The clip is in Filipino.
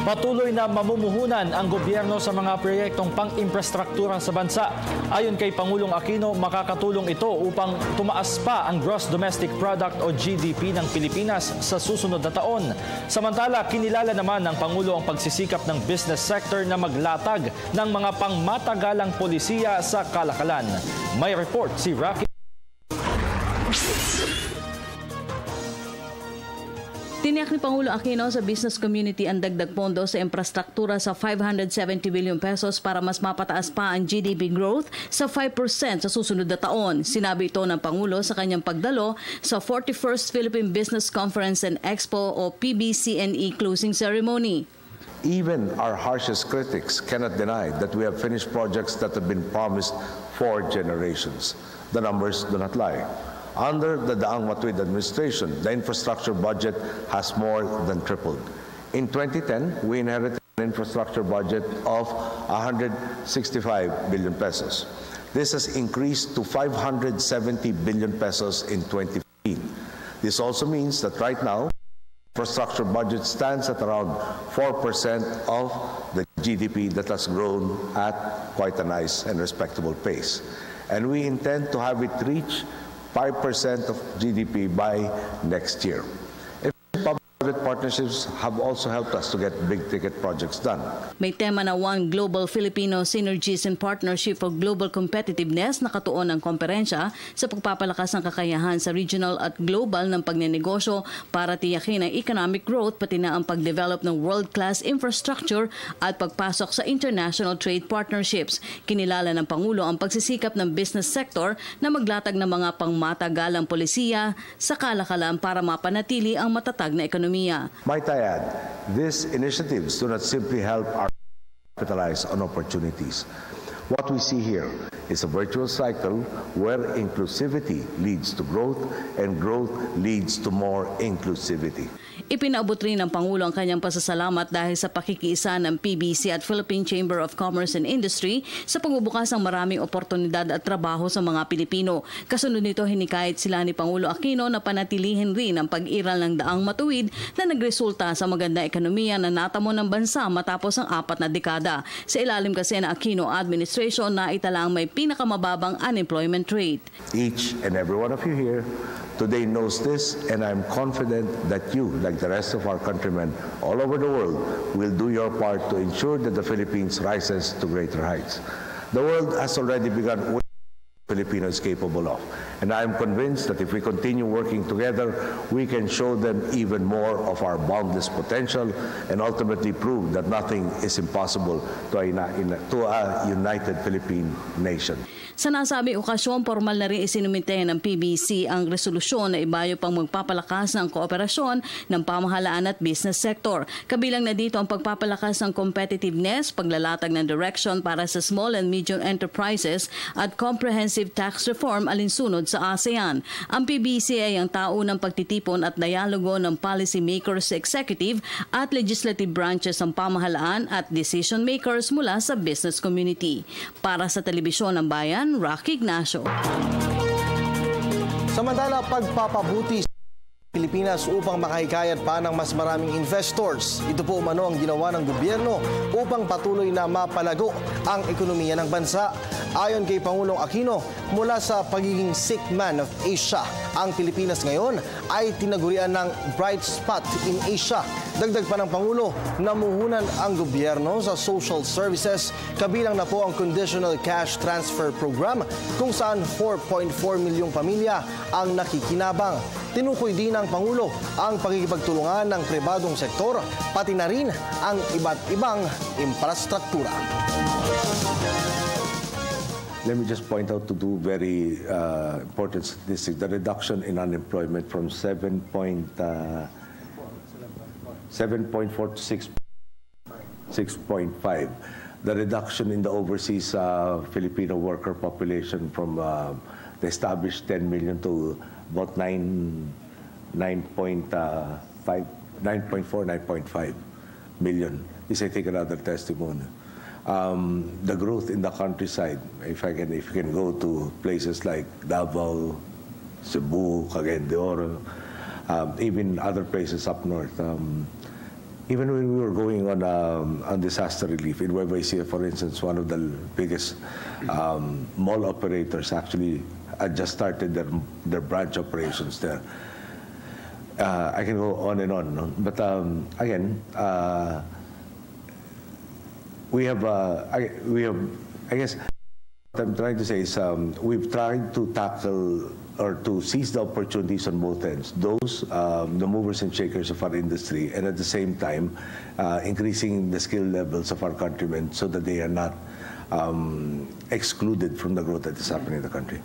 Patuloy na mamumuhunan ang gobyerno sa mga proyektong pang-infrastruktura sa bansa. Ayon kay Pangulong Aquino, makakatulong ito upang tumaas pa ang Gross Domestic Product o GDP ng Pilipinas sa susunod na taon. Samantala, kinilala naman ng Pangulo ang pagsisikap ng business sector na maglatag ng mga pangmatagalang polisiya sa kalakalan. May report si Rocky. Tiniyak ni Pangulo Aquino sa business community ang dagdag pondo sa infrastruktura sa 570 billion pesos para mas mapataas pa ang GDP growth sa 5% sa susunod na taon. Sinabi ito ng Pangulo sa kanyang pagdalo sa 41st Philippine Business Conference and Expo o PBCNE closing ceremony. Even our harshest critics cannot deny that we have finished projects that have been promised for generations. The numbers do not lie. Under the Daang Matuwid administration, the infrastructure budget has more than tripled. In 2010, we inherited an infrastructure budget of 165 billion pesos. This has increased to 570 billion pesos in 2015. This also means that right now, infrastructure budget stands at around 4% of the GDP that has grown at quite a nice and respectable pace. And we intend to have it reach 5% of GDP by next year. Public partnerships have also helped us to get big-ticket projects done. May tema na One Global Filipino Synergies and Partnership for Global Competitiveness na katuon ng komperensya sa pagpapalakas ng kakayahan sa regional at global ng pagnenegosyo para tiyakin ang economic growth pati na ang pagdevelop ng world-class infrastructure at pagpasok sa international trade partnerships. Kinilala ng Pangulo ang pagsisikap ng business sector na maglatag ng mga pangmatagalang polisiya sa kalakalan para mapanatili ang matatag na ekonomiya. Might I add, these initiatives do not simply help our capitalize on opportunities. What we see here is a virtuous cycle where inclusivity leads to growth and growth leads to more inclusivity. Ipinaabot rin ng Pangulo ang kanyang pasasalamat dahil sa pakikiisa ng PBC at Philippine Chamber of Commerce and Industry sa pagbubukas ng maraming oportunidad at trabaho sa mga Pilipino. Kasunod nito, hinikayat sila ni Pangulo Aquino na panatilihin rin ang pag-iral ng daang matuwid na nagresulta sa maganda ekonomiya na natamo ng bansa matapos ang 4 na dekada. Sa ilalim kasi ng Aquino administration na italang may pinakamababang unemployment rate. Each and every one of you here today knows this, and I'm confident that you, like the rest of our countrymen all over the world, will do your part to ensure that the Philippines rises to greater heights. The world has already begun what Filipino is capable of, and I am convinced that if we continue working together, we can show them even more of our boundless potential and ultimately prove that nothing is impossible to a united Philippine nation. Sa nasabing okasyon, formal na rin isinumite ng PBC ang resolusyon na ibayo pang magpapalakas ng kooperasyon ng pamahalaan at business sector. Kabilang na dito ang pagpapalakas ng competitiveness, paglalatag ng direction para sa small and medium enterprises at comprehensive tax reform alinsunod sa ASEAN. Ang PBC ay ang taunang pagtitipon at dialogo ng policy makers sa executive at legislative branches ng pamahalaan at decision makers mula sa business community. Para sa Telebisyon ng Bayan, Rocky Ignacio. Samantala, pagpapabuti sa Pilipinas upang makahikayat pa ng mas maraming investors. Ito po umano ang ginawa ng gobyerno upang patuloy na mapalago ang ekonomiya ng bansa. Ayon kay Pangulong Aquino, mula sa pagiging sick man of Asia, ang Pilipinas ngayon ay tinagurian ng bright spot in Asia. Dagdag pa ng Pangulo, namuhunan ang gobyerno sa social services, kabilang na po ang Conditional Cash Transfer Program kung saan 4.4 milyong pamilya ang nakikinabang. Tinukoy din ng Pangulo ang pakikipagtulungan ng pribadong sektor, pati na rin ang iba't ibang infrastruktura. Let me just point out to two very important statistics. The reduction in unemployment from 7.4 to 6.5. The reduction in the overseas Filipino worker population from the established 10 million to about 9.5 million is, I think, another testimony. The growth in the countryside, if you can go to places like Davao, Cebu, Cagayan de Oro, even other places up north, even when we were going on disaster relief in Nueva Ecija, for instance, one of the biggest mall operators actually had just started their branch operations there. I can go on and on, no? But again, we have, I guess, what I'm trying to say is we've tried to tackle or to seize the opportunities on both ends, those, the movers and shakers of our industry, and at the same time, increasing the skill levels of our countrymen so that they are not excluded from the growth that is happening in the country.